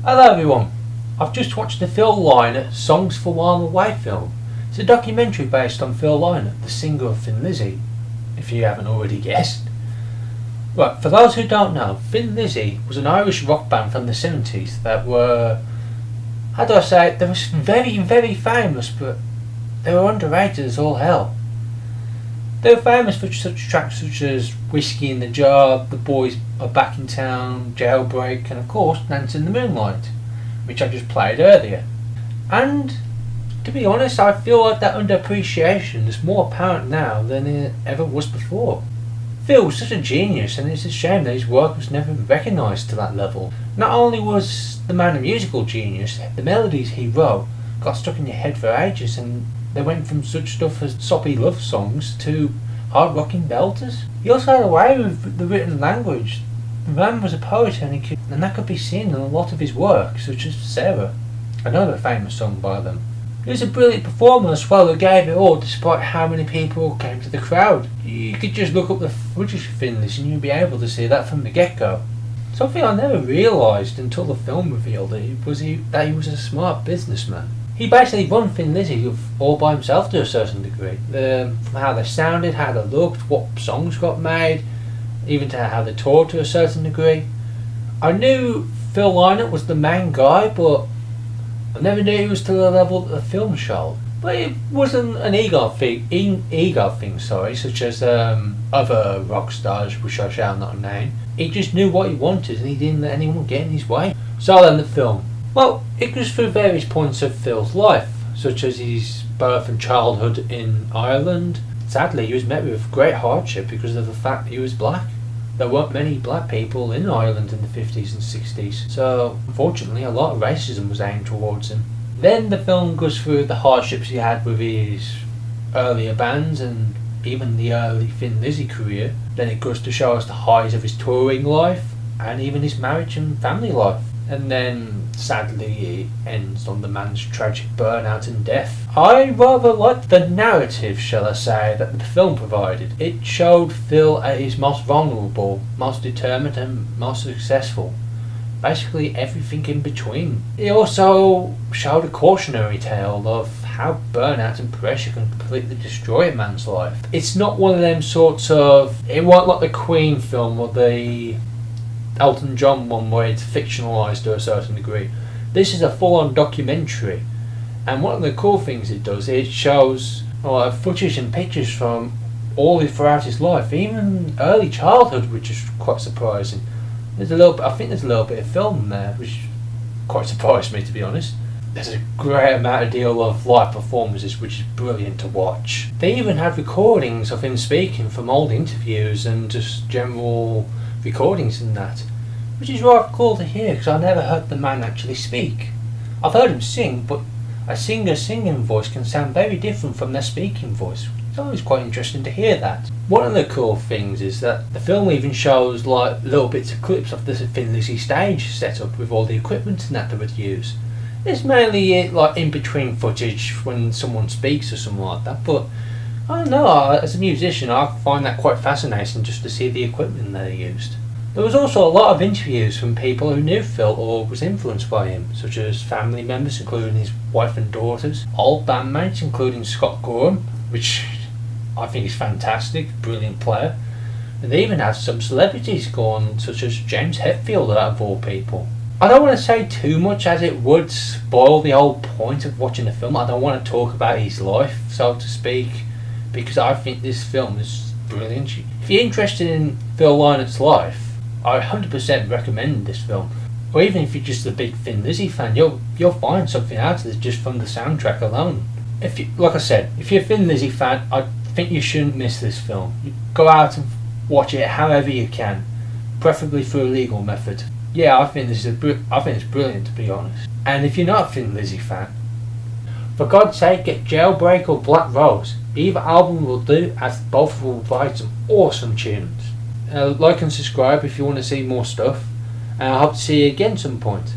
Hello everyone, I've just watched the Phil Lynott Songs for While Away film. It's a documentary based on Phil Lynott, the singer of Thin Lizzy, if you haven't already guessed. Right, for those who don't know, Thin Lizzy was an Irish rock band from the 70s that were, how do I say it, they were very, very famous, but they were underrated as all hell. They were famous for such tracks such as Whiskey in the Jar, The Boys Are Back in Town, Jailbreak, and of course Dance in the Moonlight, which I just played earlier. And to be honest, I feel like that underappreciation is more apparent now than it ever was before. Phil was such a genius, and it's a shame that his work was never recognised to that level. Not only was the man a musical genius, the melodies he wrote got stuck in your head for ages, and they went from such stuff as soppy love songs to hard rocking belters. He also had a way with the written language. The man was a poet, and that could be seen in a lot of his work, such as Sarah, another famous song by them. He was a brilliant performer as well, who gave it all despite how many people came to the crowd. You could just look up the footage of Thin Lizzy and you'd be able to see that from the get-go. Something I never realised until the film revealed that he was a smart businessman. He basically run Thin Lizzy all by himself to a certain degree. From how they sounded, how they looked, what songs got made, even to how they toured to a certain degree. I knew Phil Lynott was the main guy, but I never knew he was to the level that the film showed. But it wasn't an ego thing, such as other rock stars, which I shall not name. He just knew what he wanted and he didn't let anyone get in his way. So then the film. Well, it goes through various points of Phil's life, such as his birth and childhood in Ireland. Sadly, he was met with great hardship because of the fact he was black. There weren't many black people in Ireland in the 50s and 60s, so unfortunately a lot of racism was aimed towards him. Then the film goes through the hardships he had with his earlier bands and even the early Thin Lizzy career. Then it goes to show us the highs of his touring life and even his marriage and family life. And then, sadly, it ends on the man's tragic burnout and death. I rather liked the narrative, shall I say, that the film provided. It showed Phil at his most vulnerable, most determined and most successful. Basically everything in between. It also showed a cautionary tale of how burnout and pressure can completely destroy a man's life. It's not one of them sorts of... It wasn't like the Queen film or the Elton John one where it's fictionalised to a certain degree. This is a full-on documentary, and one of the cool things it does, it shows footage and pictures from all throughout his life, even early childhood, which is quite surprising. I think there's a little bit of film there, which quite surprised me, to be honest. There's a great amount of live performances, which is brilliant to watch. They even had recordings of him speaking from old interviews and just general recordings and that, which is rather cool to hear because I never heard the man actually speak. I've heard him sing, but a singer's singing voice can sound very different from their speaking voice. It's always quite interesting to hear that. One of the cool things is that the film even shows like little bits of clips of the Thin Lizzy stage setup with all the equipment and that they would use. It's mainly like in between footage when someone speaks or something like that, but I don't know, as a musician I find that quite fascinating just to see the equipment they used. There was also a lot of interviews from people who knew Phil or was influenced by him, such as family members including his wife and daughters, old bandmates including Scott Gorham, which I think is fantastic, brilliant player, and they even had some celebrities go on, such as James Hetfield out of all people. I don't want to say too much as it would spoil the whole point of watching the film. I don't want to talk about his life, so to speak, because I think this film is brilliant. If you're interested in Phil Lynott's life, I 100% recommend this film. Or even if you're just a big Thin Lizzy fan, you'll find something out of this just from the soundtrack alone. Like I said, if you're a Thin Lizzy fan, I think you shouldn't miss this film. You go out and watch it however you can, preferably through a legal method. Yeah, I think it's brilliant, to be honest. And if you're not a Thin Lizzy fan, for God's sake, get Jailbreak or Black Rose. Either album will do, as both will provide some awesome tunes. Like and subscribe if you want to see more stuff, and I hope to see you again some point.